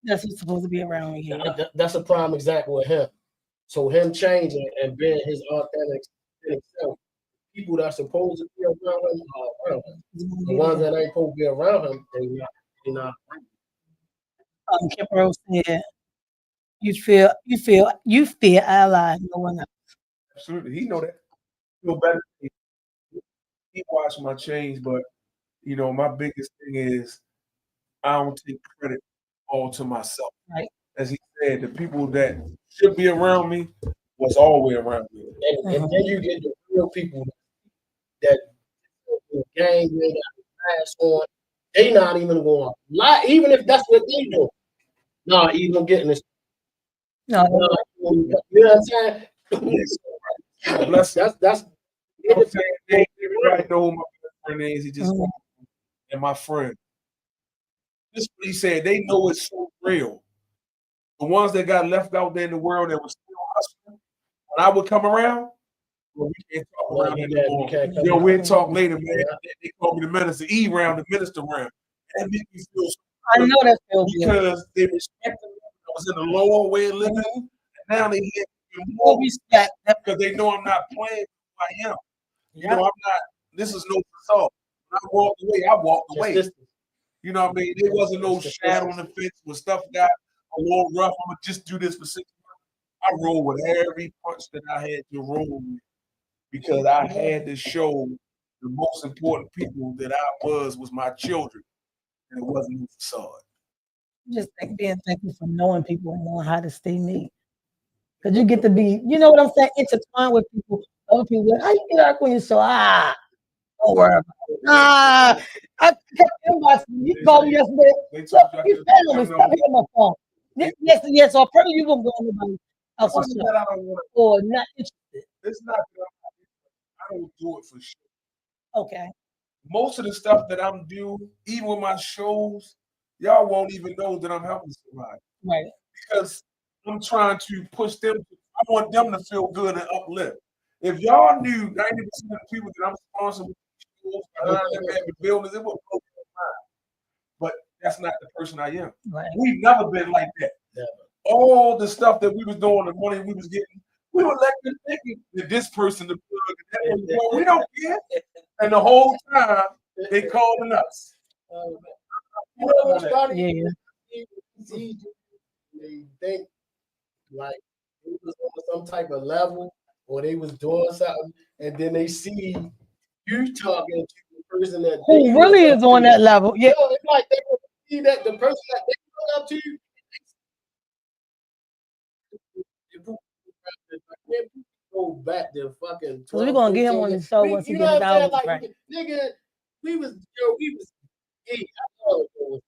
That's what's supposed to be around here. That's a prime example of him. So him changing and being his authentic self, people that are supposed to be around him are around him. The ones that ain't supposed to be around him, they not. Bro said, you feel ally, no one else. Absolutely, he know that. Feel better. He watched my change, but my biggest thing is I don't take credit all to myself. Right. As he said, the people that should be around me was always around me. And then you get the real people that gang they got the pass on. They not even going to lie, even if that's what they do. Nah, even getting this. No, Nah, you know what I'm saying? Bless him. That's I'm saying everybody know who my best friend is. He just Mhm. and my friend. This is what he said. They know it's so real. The ones that got left out there in the world that was still hustling, when I would come around, well, we can't talk around anymore. Yo, we'll talk later, man. They call me the minister. E round, the minister round. That made me feel so I good know that feels good. because they respected me. I was in a lower way of living. And now they get More more respect. because they know I'm not playing who I am. I'm not, this is no facade. When I walked away. You know what I mean? There wasn't no shadow on the fence when stuff got a little rough. I'm going to just do this for 6 months. I rolled with every punch that I had to roll with because I had to show the most important people that I was my children. And it wasn't no facade. Just being thankful for knowing people and knowing how to stay me. Because you get to be, you know what I'm saying, intertwined with people. Other people, like, how you get out when you so don't worry about it. Nah, I kept inboxing. You called me yesterday. Look, you failing me. Stop hitting my phone. Yes. So apparently you won't go on anybody else's show. That I don't want Or not interested. It's not that I don't do it for sure. Okay. Most of the stuff that I'm doing, even with my shows, y'all won't even know that I'm helping somebody. Right. Because I'm trying to push them. I want them to feel good and uplift. If y'all knew 90% of the people that I'm sponsoring with shows behind them having buildings, it would blow your mind. But that's not the person I am. Right. We've never been like that. Never. All the stuff that we was doing, the money we was getting, we were letting them think that this person the plug and that person, well, we don't care. And the whole time they calling us. You know what's funny? Yeah. They think like it was on some type of level or they was doing something, and then they see you talking to the person that they Who really is on that level? Yeah. You know, it's like they would see that the person that they look up to you. Go back to fucking 12, So we're gonna get him on the show once he gets his album like, right. nigga, we was yeah, I know it was,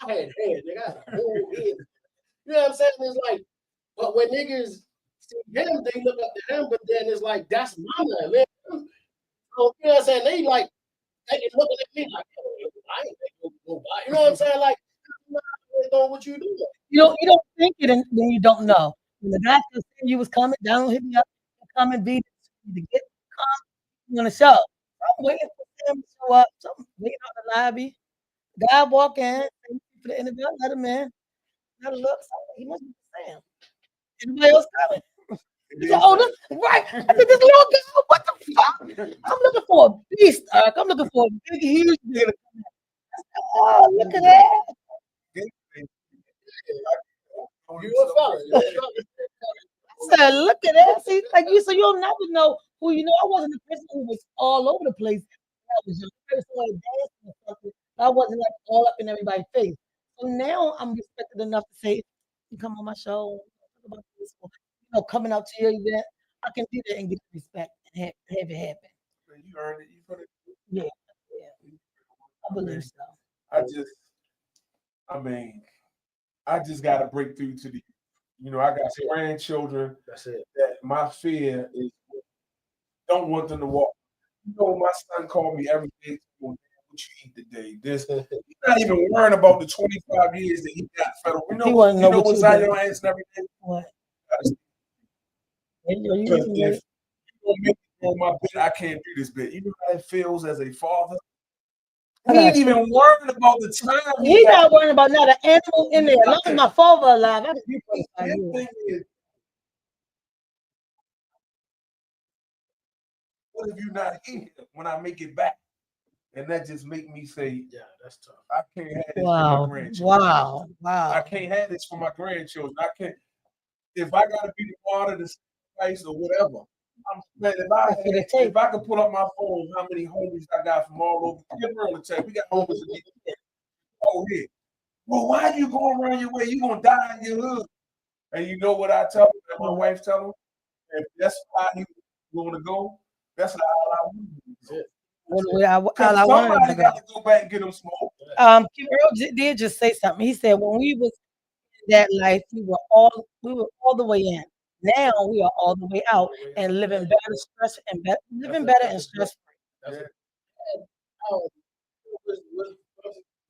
I had hands, nigga, I had a whole head. You know what I'm saying? It's like, but when niggas see him, they look up to him, but then it's like, that's my man, man. So, you know what I'm saying? They like, they looking at me like, I ain't go by. You know what I'm saying? Like, I'm not doing what you do. You don't think it when you don't know. When the guy said you was coming down, hit me up, come and be to get come on the show. I'm waiting for him to show up. So I'm waiting on the lobby. Guy walk in, thank you for the interview. Let him in. Let him look. So he must be Sam. Anybody else coming? He said, "Oh, this right." I said, "This little girl, what the fuck? I'm looking for a beast, Eric. I'm looking for a big, huge nigga. Oh, look at that. You a fella. I said, look at that. See, like you, so you'll never know who you know. I wasn't the person who was all over the place. I was just the person who was dancing or something. I wasn't like all up in everybody's face. So now I'm respected enough to say, you come on my show, talk about this, or, coming out to your event. I can do that and get respect and have it happen. You earned it. You put it. Yeah. I believe so. I just got to break through to the, I got grandchildren. That's it. That my fear is don't want them to walk. My son called me every day. What you eat today? This. He's not even worrying about the 25 years that he got federal. He want to know what's on your hands and everything. What? Because if you don't make me on my bed, I can't do this bit. You know how it feels as a father. He ain't even worrying about the time. He's not worrying about not an animal in there. As long as my father alive, I can be 25 years. What if you're not here when I make it back? and that just make me say, Yeah, that's tough. I can't have this for Wow. my grandchildren. Wow. I Wow. can't have this for my grandchildren. I can't. If I gotta be the water, the sacrifice, or whatever, man. That's what it takes. If I could pull up my phone, how many homies I got from all over the world to tell we got homies in Detroit. Oh here. Well, why are you going around your way? You gonna die in your hood. And you know what I tell them? And my wife tell them? If that's how you want to go, that's how I want to go. All I Because wanted to somebody go. got to go back and get them smoke. Kim Earl did just say something. He said when we was in that life, we were all the way in. Now we are all the way out and living better, living better and stress free. That's oh,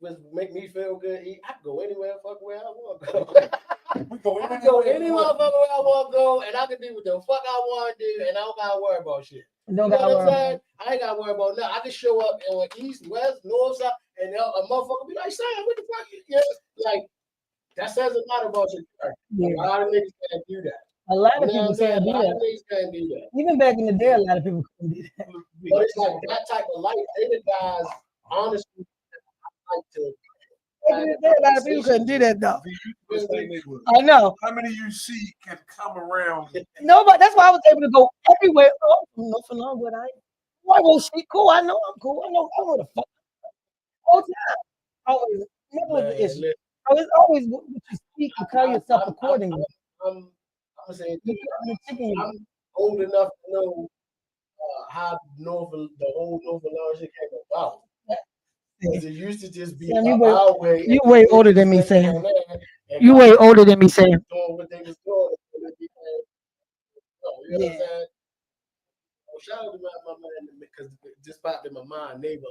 was make me feel good. I can go anywhere, fuck where I want to go. I can go anywhere, fuck where I want to go, and I can do what the fuck I want to do, and I don't gotta worry about shit. Don't You know gotta what I'm worry. saying? I ain't gotta worry about nothing. I can show up on east, west, north, south, and a motherfucker be like, "Sam, what the fuck?" You know, like that says a lot about your character. Yeah. A lot of niggas can't do that. A lot You of know what people I'm saying? can't A do lot of that. niggas can't do that. Even back in the day, a lot of people couldn't do that. But it's like that type of life. They the guys, honestly, like to. Back in the day, a lot of people couldn't do that though. I I know. How many you see can come around? Nobody. That's why I was able to go everywhere. Oh, no for long, but I go she cool. I know I'm cool. I know the fuck. All the time. Always. Never was the issue. It's always what you speak and carry yourself accordingly. I'm saying I'm I'm old enough to know how the whole Northern shit came about. Because it used to just be Sam, our way. you way older than me, Sam. You way older than me, Sam. Doing what they was doing. You know what I'm Yeah. saying? Well, shout out to my man because just popped in my mind, neighbor.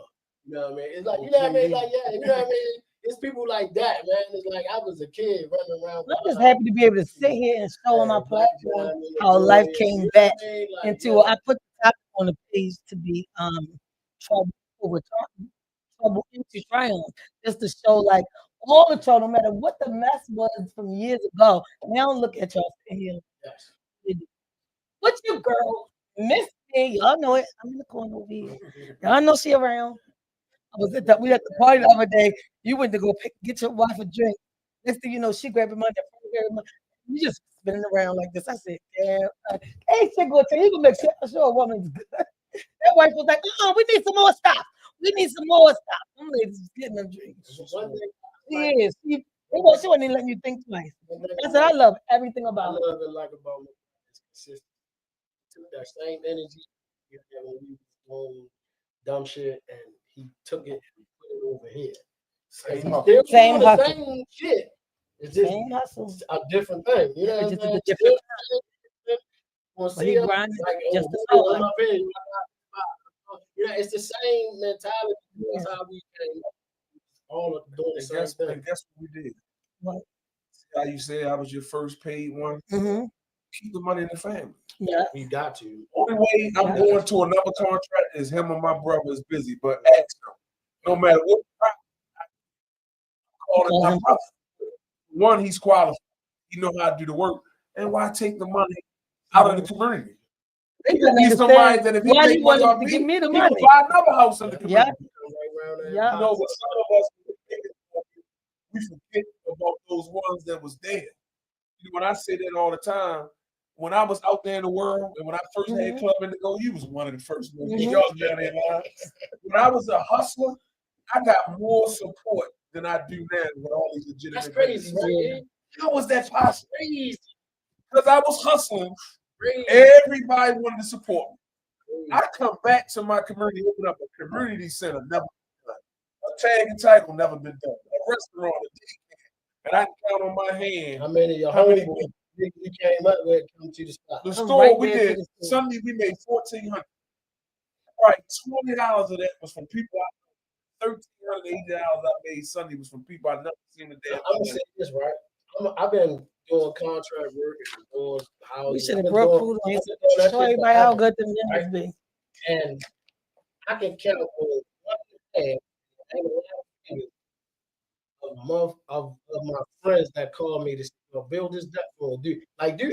You know what I mean? It's like, you know what I mean? Like, yeah, you know what I mean? It's people like that, man. It's like I was a kid running around. I'm just happy to be able to sit here and show on my platform how life came back into it. I put the topic on the page to be trouble over trouble into triumph, just to show like all the trouble, no matter what the mess was from years ago. Now look at y'all sitting here. Yes. What's your girl? Miss me. Y'all know it. I'm in the corner over here. Y'all know she around. We at the party the other day. You went to go get your wife a drink. Next thing you know, she grabbed your money. You just spinning around like this. I said, damn. Hey, chick, go tell you gonna make sure a woman's good. That wife was like, we need some more stuff. We need some more stuff. Them ladies was getting them drinks. She is. She wasn't even letting you think twice. I said, I love everything about her. I love it like about me. It's consistent. Took that same energy when we was doing dumb shit, and he took it and put it over here. Same hustle. Same shit. It's just same hustle. A different thing. You know what I'm saying? Different but he grinding like, just on my page. You know, it's the same mentality. That's how we came all doing the same thing. And guess what we did? What? How you say I was your first paid one? Mm-hmm. Keep the money in the family. Yeah. You got to. Only way I'm going to another contract is him and my brother is busy. But ask him, no matter what I call him my brother. One, he's qualified. He know how to do the work. And why take the money out of the community? He could be somebody that if he make money off me, he could buy another house in the community. Yeah. You know, but some of us, we forget about those ones that was there. You know, when I say that all the time, when I was out there in the world and when I first had Club Indigo, you was one of the first ones. Y'all down there line. When I was a hustler, I got more support than I do now with all these legitimate. That's crazy, right? How was that possible? Crazy. Because I was hustling. Everybody wanted to support me. I come back to my community, open up a community center, never been done. A tag and title, never been done. A restaurant, a daycare. And I can count on my hand how many people you came up with come to the spot. The store we did, Sunday we made $1,400. Right, $20 of that was from people I know. $1,380 I made Sunday was from people I never seen a day. I'm gonna say this, right? I've been doing contract work and doing houses. We should have brought food on. Show everybody how good the members be. And I can count on one hand a month of my friends that call me to build this, that, or do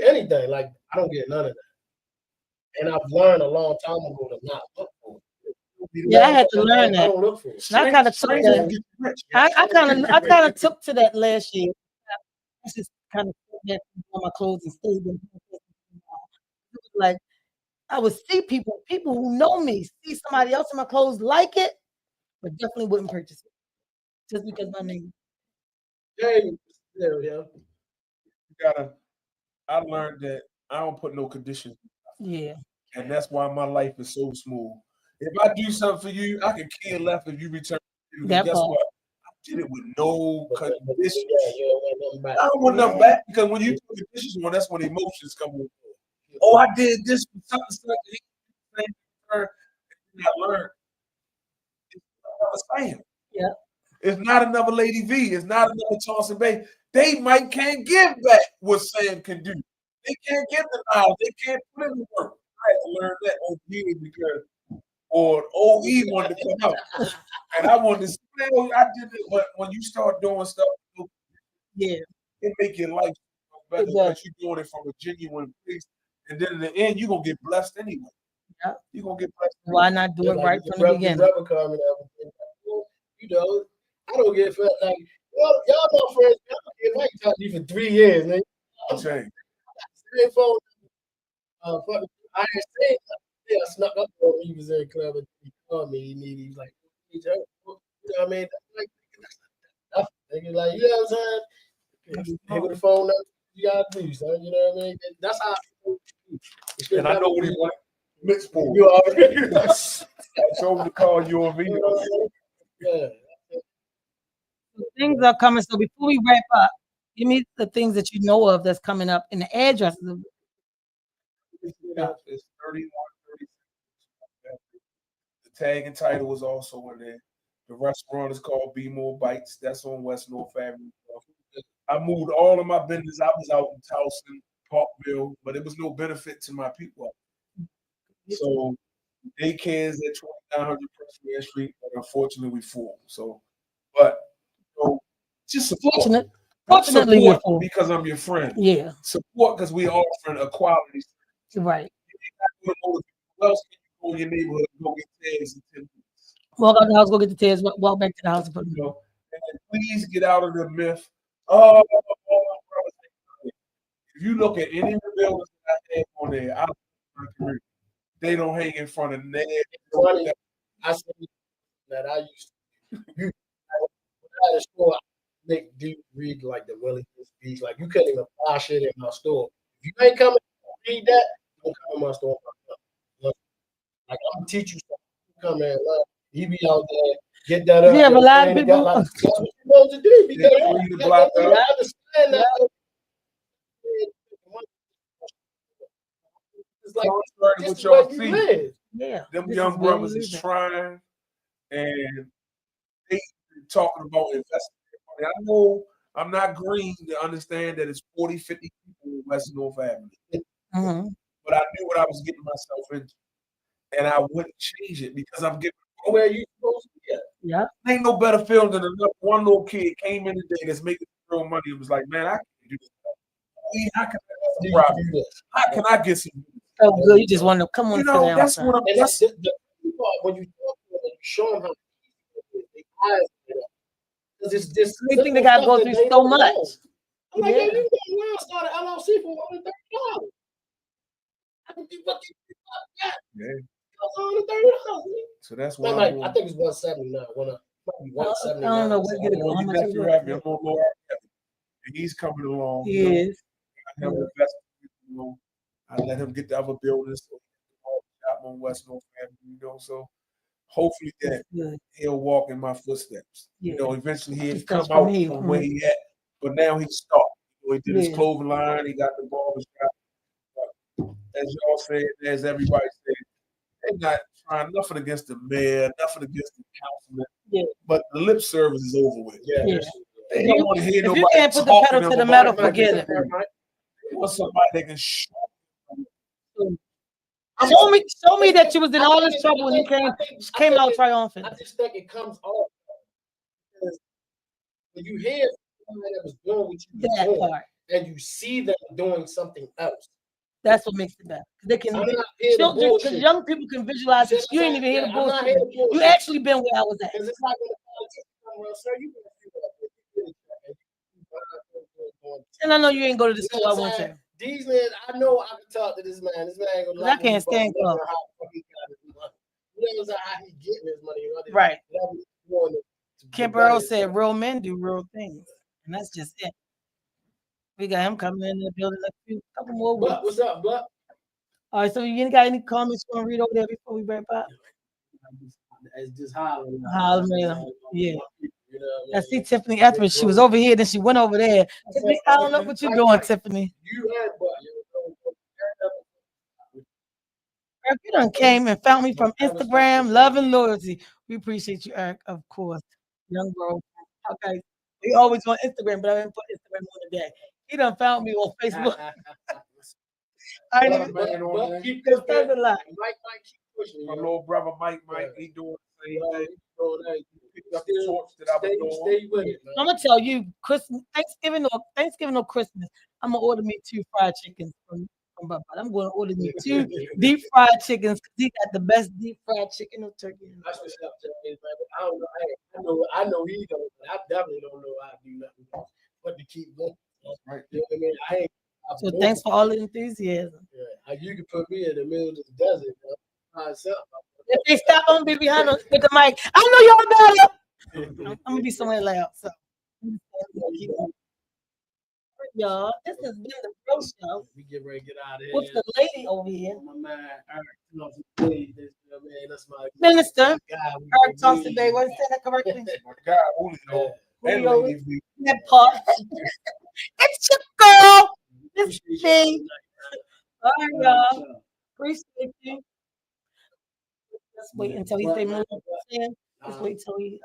anything. Like I don't get none of that. And I've learned a long time ago to not look for it. Yeah, I had to learn I that. don't look for it. And I kind of took Strangers that. get you rich. I kind of took to that last year. I just kind of put that on my clothes and stayed there. Like I would see people who know me, see somebody else in my clothes like it, but definitely wouldn't purchase it just because my name. Yeah. You gotta. I learned that I don't put no conditions, Yeah, and that's why my life is so smooth. If I do something for you, I can care less if you return it, because that guess part. what? I did it with no But conditions. yeah, you don't want nothing back. I don't want nothing back, because when you put conditions on, that's when emotions come on. Oh, I did this for something, something. And I learned it's not another Sam. Yeah, It's not another Lady V. It's not another Chauncey Bay. They might can't give back what Sam can do. They can't give the knowledge. They can't put in the work. I had to learn that over years because, or OE wanted to come out. And I wanted to say, "Man, I did it." But when you start doing stuff, yeah, it make your life better it does. because you're doing it from a genuine place. And then in the end, you're going to get blessed anyway. Yeah. You're going to get blessed Why anyway. not do Yeah, it like right your from the beginning? brother coming up, you know, I don't get felt like y'all my friends. I don't care if I can talk to you for 3 years, man. I'm saying. Same phone. Fuck, I ain't saying nothing. Yeah, I snuck up on him. He was in the club and he called me. He was like, "Hey, Joe," you know what I mean? That's like, nigga, like, you know what I'm saying? Hey, with the phone up, you gotta do, son. You know what I mean? That's how. It should And I never know what he be. wanted. Mix for. You already. I told him to call you on video. Yeah. Things are coming. So before we wrap up, give me the things that you know of that's coming up and the addresses of stuff. It's 31, 36. The tag and title was also in there. The restaurant is called Be More Bites. That's on West North Avenue. I moved all of my business. I was out in Towson, Parkville, but it was no benefit to my people. So daycares at 2900 Presbyterian Street, but unfortunately we full. So, but just support. Fortunate, Not fortunately, we're support full. because I'm your friend. Yeah, Support because we offering a quality. right. Who else can you go in your neighborhood and go get tags in 10 minutes? Walk out the house, go get the tears, walk back to the house and put them. You know, and please get out of the myth. Oh, if you look at any of the buildings that I have on there, they don't hang in front of Ned. Funny, I said that I used to. You, at a store, make dude read like the Wellington speech. Like you couldn't even buy shit in my store. If you ain't coming to read that, don't come in my store. Like I'm gonna teach you something. Come in, like, he be out there, get that up. You have a lot of and people. got, like, that's what you're supposed to do because Yeah, read the block they up. don't understand that. It's like Contrary to this what is y'all where you see, live. Yeah, them this young is where brothers we is live. trying and they talking about investing their money. I know I'm not green to understand that it's 40, 50 people in West North Avenue. Mhm. But I knew what I was getting myself into. And I wouldn't change it because I'm giving Where you supposed to be at. Yeah, ain't no better feeling than another one little kid came in today that's making real money and was like, man, I can do this. How can I Do get you some do this? How can I get some? so good. You just want to come on You and sit know, down. that's son. what I'm. And That's the people, when you talk to them and you show them how easy it is, they eyes light up. Because it's this They think they simple gotta stuff go that through they so don't know. much. I'm like, Yeah. yo, you got now start an LLC for $130. I can do what you got. yeah. $130. So that's Man, why like, I'm I on. think it's 170 now. I 179. don't know what get it. I'm on How your much it nephew was. Happy. I'm on Lord Happy. And he's coming along. He You know, is. I have invested. You know, I let him get the other buildings. So shop on West North Avenue. You know, so hopefully that Good. he'll walk in my footsteps. Yeah. You know, eventually He he'll starts come from out here. from where he at. But now he's stopped. You know, he did his Yeah. clothing line. He got the barber shop. As y'all said, as everybody said, they're not trying nothing against the mayor, nothing against the councilman. Yeah. But the lip service is over with. Yeah. Yeah. They don't want to hear If you nobody can't put the talking pedal to the about metal, it. forget it. They want somebody that can show. Show me that you was in I all think this it- trouble and you I came think out it- triumphant. I just think it comes off because when you hear somebody that was doing what you was That doing part. and you see them doing something else, That's what makes it better. They can I'm not here to children, because bullshit. young people can visualize You it. see You what ain't I'm even here to saying? Yeah, I'm not here bullshit. to bullshit. You actually been where I was at. Because it's like when the politicians come around, sir, you gonna see what And I know you ain't go to the you know school I what I'm went saying? to. These men, I know I can talk to this man. This man ain't gonna 'Cause lie I to me can't about stand never club. how the fuck he got his money. You know what I'm saying? How he getting his money. Right. Whatever he's doing to Kemp better Earl said himself. real men do real things. And that's just it. We got him coming in the building a couple more weeks. But what's up, but? All right, so you ain't got any comments you want to read over there before we wrap up? It's just hollering. Hollering, yeah. You know I what I see mean? Tiffany Etheridge. She was over here, then she went over there. Tiffany, I don't know what you're doing, Tiffany. You had but Eric, you done came and found me from Instagram, love and loyalty. We appreciate you, Eric, of course. Young bro. Okay. We always on Instagram, but I didn't put Instagram on today. He done found me on Facebook. I didn't even but keep It pushing. doesn't lie. Mike keep pushing. My little brother Mike, he doing the same thing. Picked up the Still torch that I was doing. stay with it, man. I'm gonna tell you, Christmas, Thanksgiving or Christmas, I'm gonna order me 2 fried chickens from Bubba. I'm gonna order me 2 deep fried chickens because he got the best deep fried chicken or turkey. That's what's up, man. I don't know. I know he don't, but I definitely don't know how to do nothing but to keep going. Right. You know what I mean? I ain't. So thanks for all the enthusiasm. Yeah, you can put me in the middle of the desert, by myself. If they stop, I'm gonna be behind them with the mic. I know y'all better. I'm gonna be somewhere loud. So y'all, this has been the Bro Show. We get ready to get out of here. What's the lady over here? My man, Eric, man, that's my Minister. guy. Eric talks today. What is that correctly? My God, Julio. And Julio, Lady V. that part. It's your girl. It's me. All right, y'all. Appreciate you. Let's wait until he say more. Let's wait till he